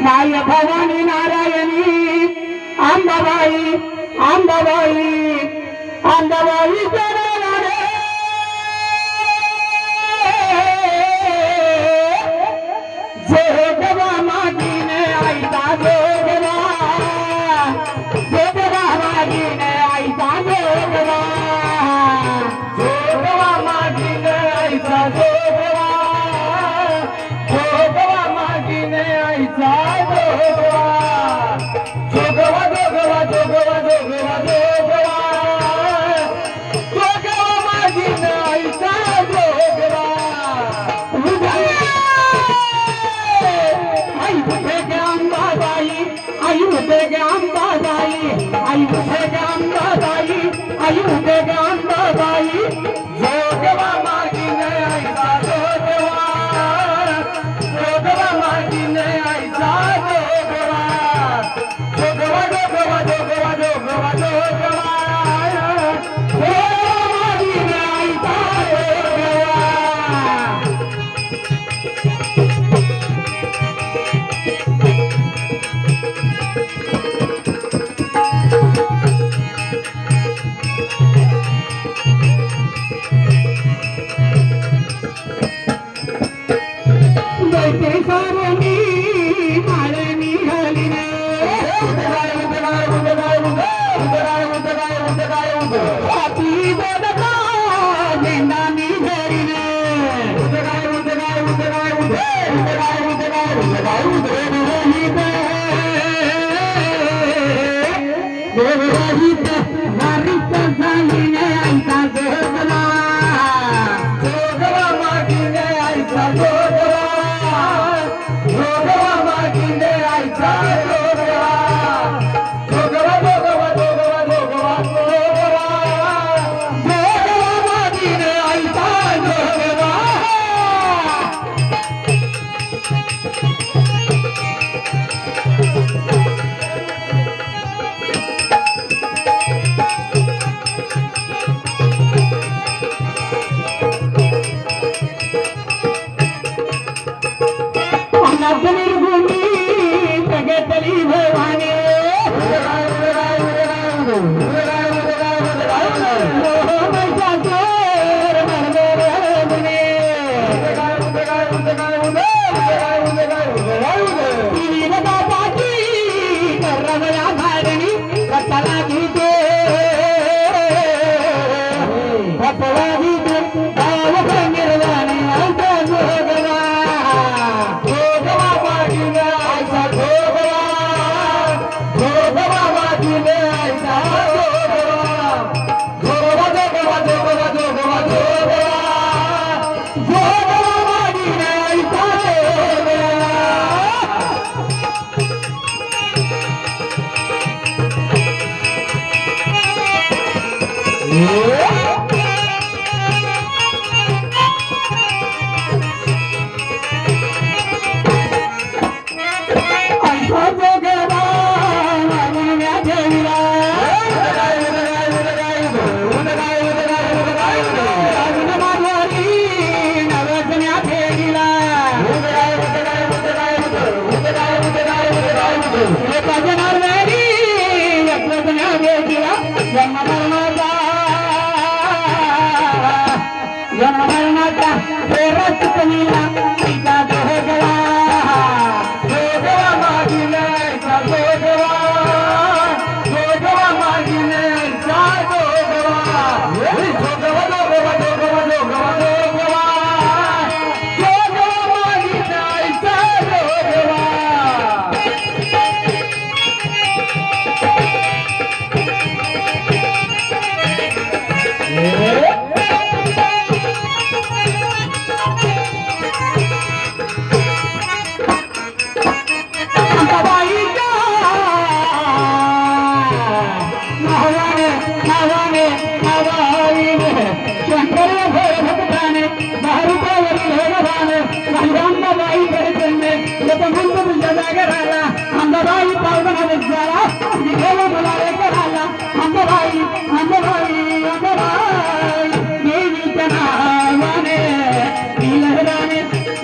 माय भवानी नारायणी अंबाबाई अंबाबाई अंबाबाई जोगवा मागीने आईचा जोगवा जोगवा मागीने आईचा जोगवा जोगवा मागीने आईचा जोगवा जोगवा मागीने आईचा जोगवा जोगवा जोगवा जोगवा जोगवा जोगवा जोगवा मागीने आईचा जोगवा आई उठे गे अंबाबाई आई उठे गे अंबाबाई आई उठे गे अंबाबाई जोगवा मागीने आईचा जोगवा जोगवा मागीने आईचा जोगवा जोगवा जोगवा जोगवा जोगवा जोगवा मागीने आईचा जोगवा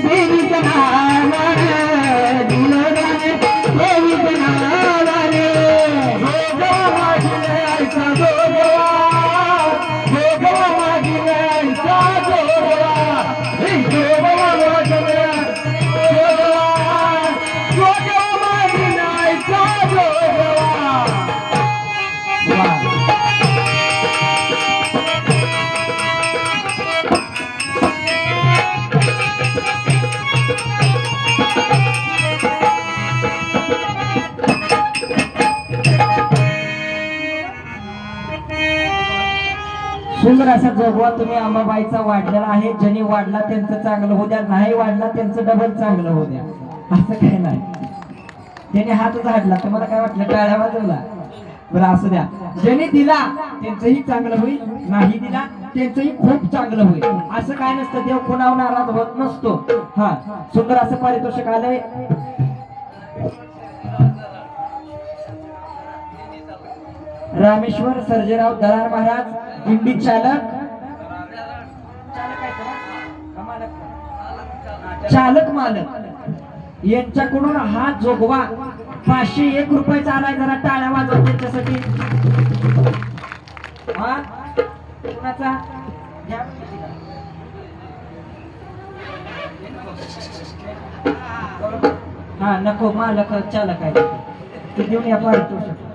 देवीच्या नावाने सुंदर असा जोगवा तुम्ही अंबाबाईचा वाढलेला आहे. ज्यांनी वाढला त्यांचं चांगलं होऊ द्या, नाही वाढला त्यांचं डबल चांगलं होऊ द्या, असं काही नाही. त्याने हात झाडला तुम्हाला काय वाटलं, टाळ्या वाजवला, बरं असू द्या. ज्यांनी दिला त्यांचंही चांगलं होईल, नाही दिला त्यांचंही खूप चांगलं होईल. असं काय नसतं, देव कोणावर नाराज होत नसतो. हा सुंदर असं पारितोषिक आलंय. रामेश्वर सर्जेराव दरार महाराज दिंडी चालक मालक यांच्याकडून हा जोगवा 501 रुपयाचा आलाय. जरा टाळ्या वाजवा त्यांच्यासाठी. हा कुणाचा हा नको, मालक चालक आहे ते देऊन या पारितोषिक.